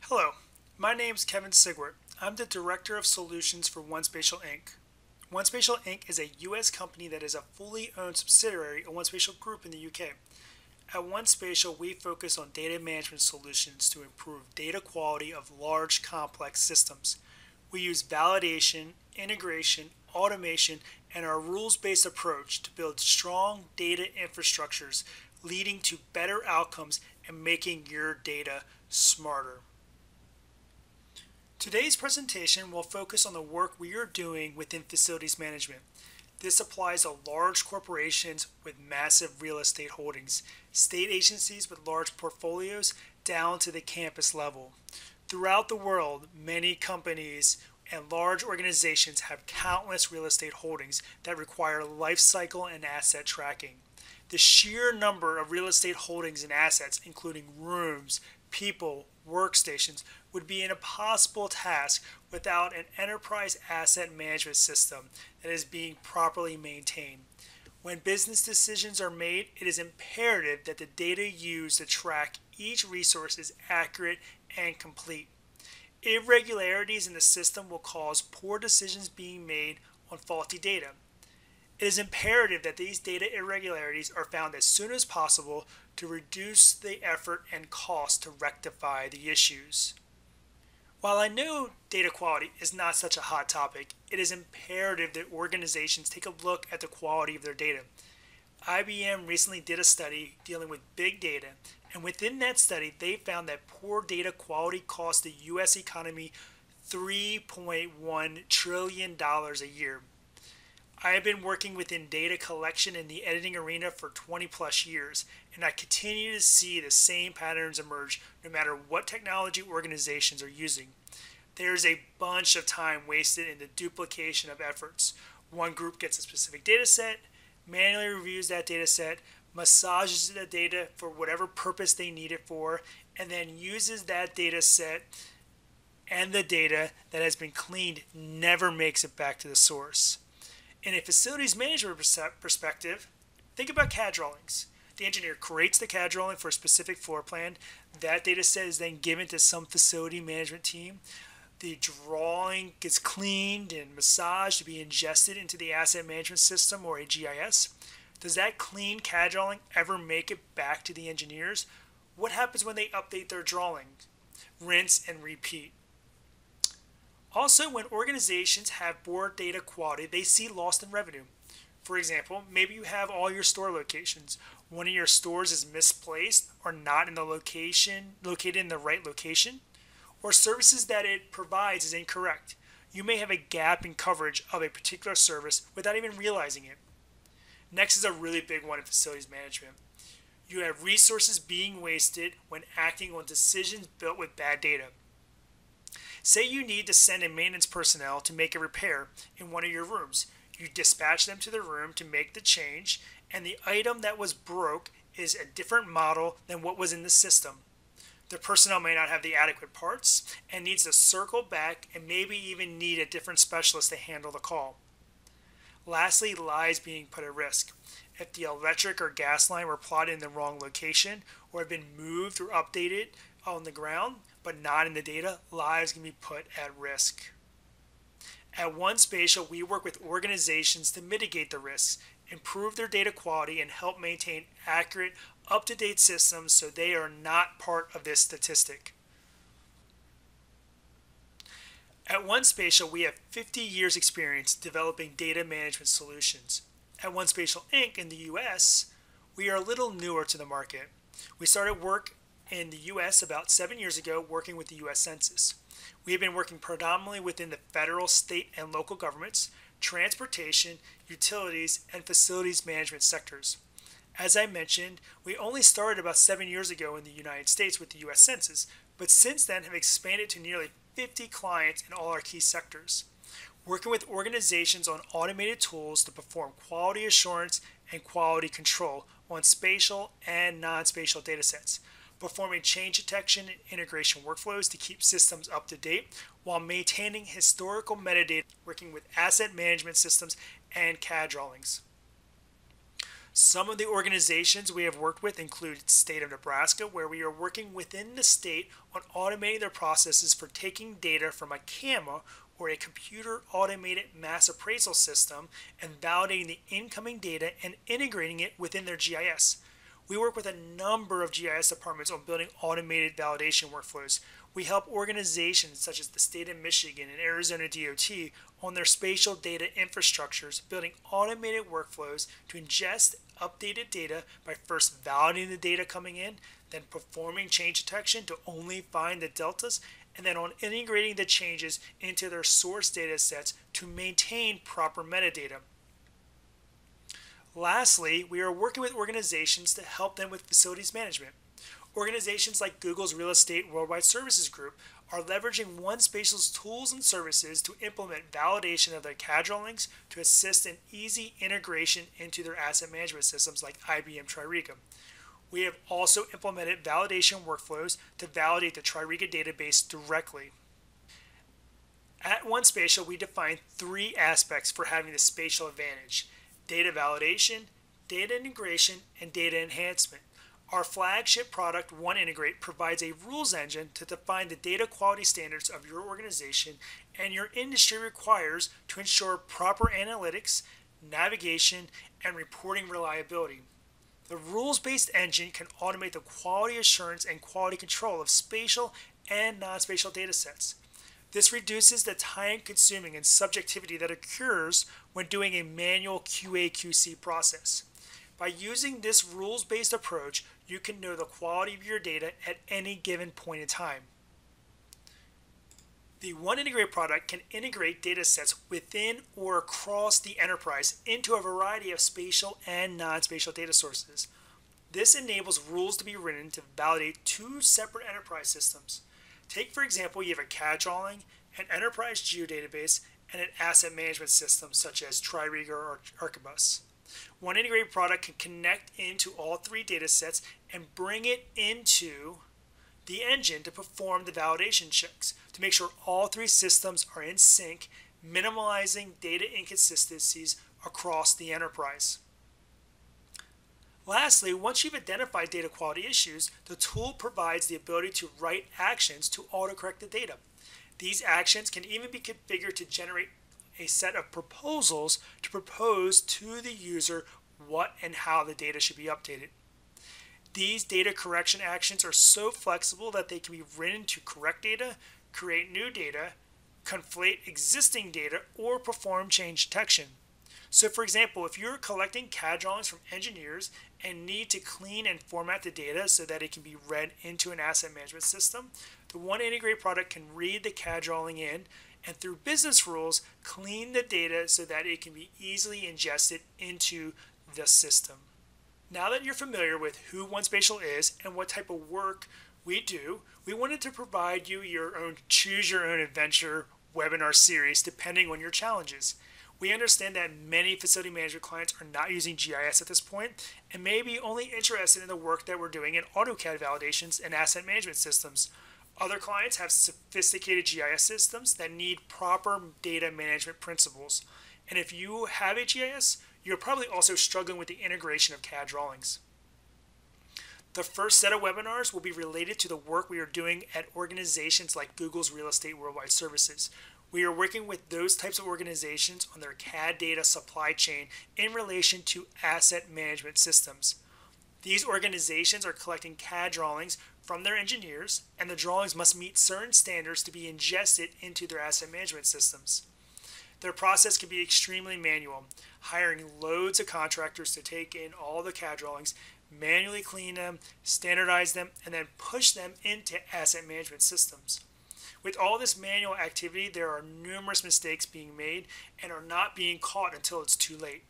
Hello, my name is Kevin Sigwart. I'm the Director of Solutions for OneSpatial Inc. OneSpatial Inc. is a U.S. company that is a fully owned subsidiary of OneSpatial Group in the UK. At OneSpatial, we focus on data management solutions to improve data quality of large, complex systems. We use validation, integration, automation, and our rules-based approach to build strong data infrastructures, leading to better outcomes and making your data smarter. Today's presentation will focus on the work we are doing within facilities management. This applies to large corporations with massive real estate holdings, state agencies with large portfolios, down to the campus level. Throughout the world, many companies and large organizations have countless real estate holdings that require life cycle and asset tracking. The sheer number of real estate holdings and assets, including rooms, people, workstations, would be an impossible task without an enterprise asset management system that is being properly maintained. When business decisions are made, it is imperative that the data used to track each resource is accurate and complete. Irregularities in the system will cause poor decisions being made on faulty data. It is imperative that these data irregularities are found as soon as possible to reduce the effort and cost to rectify the issues. While I know data quality is not such a hot topic, it is imperative that organizations take a look at the quality of their data. IBM recently did a study dealing with big data, and within that study, they found that poor data quality cost the U.S. economy $3.1 trillion a year. I have been working within data collection in the editing arena for 20 plus years, and I continue to see the same patterns emerge no matter what technology organizations are using. There's a bunch of time wasted in the duplication of efforts. One group gets a specific data set, manually reviews that data set, massages the data for whatever purpose they need it for, and then uses that data set, and the data that has been cleaned never makes it back to the source. In a facilities management perspective, think about CAD drawings. The engineer creates the CAD drawing for a specific floor plan. That data set is then given to some facility management team. The drawing gets cleaned and massaged to be ingested into the asset management system or a GIS. Does that clean CAD drawing ever make it back to the engineers? What happens when they update their drawing? Rinse and repeat. Also, when organizations have poor data quality, they see loss in revenue. For example, maybe you have all your store locations. One of your stores is misplaced or not in the location, located in the right location, or services that it provides is incorrect. You may have a gap in coverage of a particular service without even realizing it. Next is a really big one in facilities management. You have resources being wasted when acting on decisions built with bad data. Say you need to send a maintenance personnel to make a repair in one of your rooms. You dispatch them to the room to make the change, and the item that was broke is a different model than what was in the system. The personnel may not have the adequate parts and needs to circle back and maybe even need a different specialist to handle the call. Lastly, lives being put at risk. If the electric or gas line were plotted in the wrong location or have been moved or updated on the ground, but not in the data, lives can be put at risk. At OneSpatial, we work with organizations to mitigate the risks, improve their data quality, and help maintain accurate, up-to-date systems so they are not part of this statistic. At OneSpatial, we have 50 years experience developing data management solutions. At OneSpatial Inc. in the US, we are a little newer to the market. We started work in the U.S. about 7 years ago working with the U.S. Census. We have been working predominantly within the federal, state, and local governments, transportation, utilities, and facilities management sectors. As I mentioned, we only started about 7 years ago in the United States with the U.S. Census, but since then have expanded to nearly 50 clients in all our key sectors. Working with organizations on automated tools to perform quality assurance and quality control on spatial and non-spatial datasets, performing change detection and integration workflows to keep systems up to date while maintaining historical metadata, working with asset management systems and CAD drawings. Some of the organizations we have worked with include State of Nebraska, where we are working within the state on automating their processes for taking data from a CAMA or a computer automated mass appraisal system and validating the incoming data and integrating it within their GIS. We work with a number of GIS departments on building automated validation workflows. We help organizations such as the state of Michigan and Arizona DOT on their spatial data infrastructures, building automated workflows to ingest updated data by first validating the data coming in, then performing change detection to only find the deltas, and then on integrating the changes into their source data sets to maintain proper metadata. Lastly, we are working with organizations to help them with facilities management. Organizations like Google's Real Estate Worldwide Services Group are leveraging OneSpatial's tools and services to implement validation of their CAD drawings to assist in easy integration into their asset management systems like IBM Tririga. We have also implemented validation workflows to validate the Tririga database directly. At OneSpatial, we define three aspects for having the spatial advantage: data validation, data integration, and data enhancement. Our flagship product, OneIntegrate, provides a rules engine to define the data quality standards of your organization and your industry requires to ensure proper analytics, navigation, and reporting reliability. The rules-based engine can automate the quality assurance and quality control of spatial and non-spatial data sets. This reduces the time-consuming and subjectivity that occurs when doing a manual QA/QC process. By using this rules-based approach, you can know the quality of your data at any given point in time. The OneIntegrate product can integrate data sets within or across the enterprise into a variety of spatial and non-spatial data sources. This enables rules to be written to validate two separate enterprise systems. Take, for example, you have a CAD drawing, an enterprise geodatabase, and an asset management system such as Tririga or Archibus. OneIntegrate product can connect into all three data sets and bring it into the engine to perform the validation checks to make sure all three systems are in sync, minimizing data inconsistencies across the enterprise. Lastly, once you've identified data quality issues, the tool provides the ability to write actions to autocorrect the data. These actions can even be configured to generate a set of proposals to propose to the user what and how the data should be updated. These data correction actions are so flexible that they can be written to correct data, create new data, conflate existing data, or perform change detection. So for example, if you're collecting CAD drawings from engineers and need to clean and format the data so that it can be read into an asset management system, the OneIntegrate product can read the CAD drawing in and through business rules, clean the data so that it can be easily ingested into the system. Now that you're familiar with who OneSpatial is and what type of work we do, we wanted to provide you your own Choose Your Own Adventure webinar series depending on your challenges. We understand that many facility management clients are not using GIS at this point and may be only interested in the work that we're doing in AutoCAD validations and asset management systems. Other clients have sophisticated GIS systems that need proper data management principles. And if you have a GIS, you're probably also struggling with the integration of CAD drawings. The first set of webinars will be related to the work we are doing at organizations like Google's Real Estate Worldwide Services. We are working with those types of organizations on their CAD data supply chain in relation to asset management systems. These organizations are collecting CAD drawings from their engineers, and the drawings must meet certain standards to be ingested into their asset management systems. Their process can be extremely manual, hiring loads of contractors to take in all the CAD drawings, manually clean them, standardize them, and then push them into asset management systems. With all this manual activity, there are numerous mistakes being made and are not being caught until it's too late.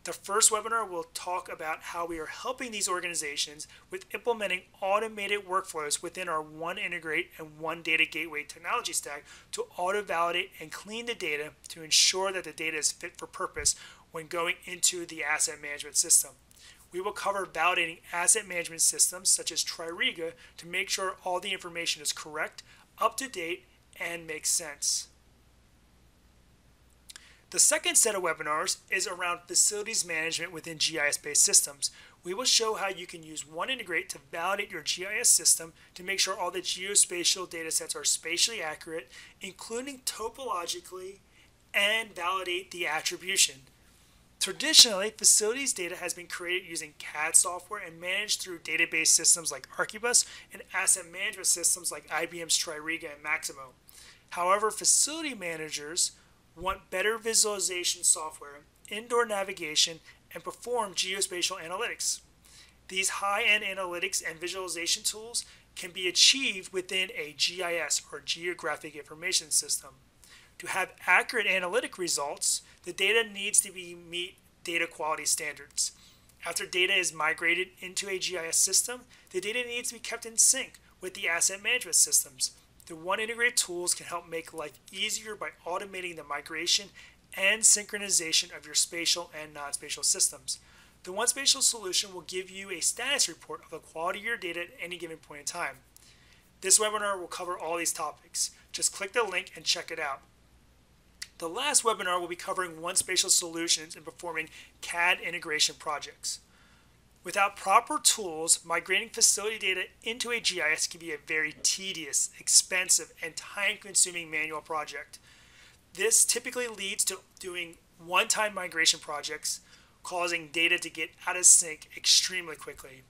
The first webinar will talk about how we are helping these organizations with implementing automated workflows within our OneIntegrate and One Data Gateway technology stack to auto-validate and clean the data to ensure that the data is fit for purpose when going into the asset management system. We will cover validating asset management systems such as Tririga to make sure all the information is correct, up to date, and makes sense. The second set of webinars is around facilities management within GIS-based systems. We will show how you can use OneIntegrate to validate your GIS system to make sure all the geospatial data sets are spatially accurate, including topologically, and validate the attribution. Traditionally, facilities data has been created using CAD software and managed through database systems like Archibus and asset management systems like IBM's Tririga and Maximo. However, facility managers want better visualization software, indoor navigation, and perform geospatial analytics. These high-end analytics and visualization tools can be achieved within a GIS or Geographic Information System. To have accurate analytic results, the data needs to meet data quality standards. After data is migrated into a GIS system, the data needs to be kept in sync with the asset management systems. The OneIntegrate tools can help make life easier by automating the migration and synchronization of your spatial and non-spatial systems. The One Spatial solution will give you a status report of the quality of your data at any given point in time. This webinar will cover all these topics. Just click the link and check it out. The last webinar will be covering One Spatial solutions and performing CAD integration projects. Without proper tools, migrating facility data into a GIS can be a very tedious, expensive, and time-consuming manual project. This typically leads to doing one-time migration projects, causing data to get out of sync extremely quickly.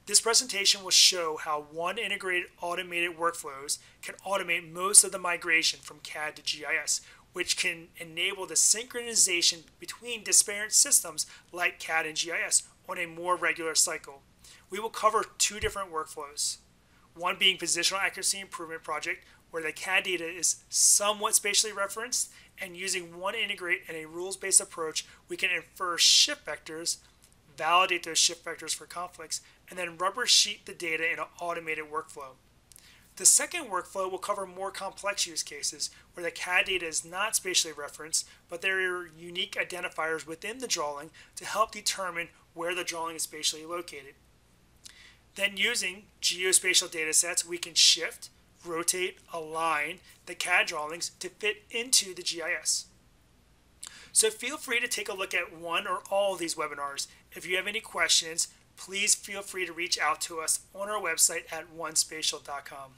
This presentation will show how OneIntegrate automated workflows can automate most of the migration from CAD to GIS, which can enable the synchronization between disparate systems like CAD and GIS on a more regular cycle. We will cover two different workflows. One being positional accuracy improvement project, where the CAD data is somewhat spatially referenced, and using OneIntegrate and a rules-based approach, we can infer shift vectors, validate those shift vectors for conflicts, and then rubber sheet the data in an automated workflow. The second workflow will cover more complex use cases where the CAD data is not spatially referenced, but there are unique identifiers within the drawing to help determine where the drawing is spatially located. Then using geospatial data sets, we can shift, rotate, align the CAD drawings to fit into the GIS. So feel free to take a look at one or all of these webinars. If you have any questions, please feel free to reach out to us on our website at onespatial.com.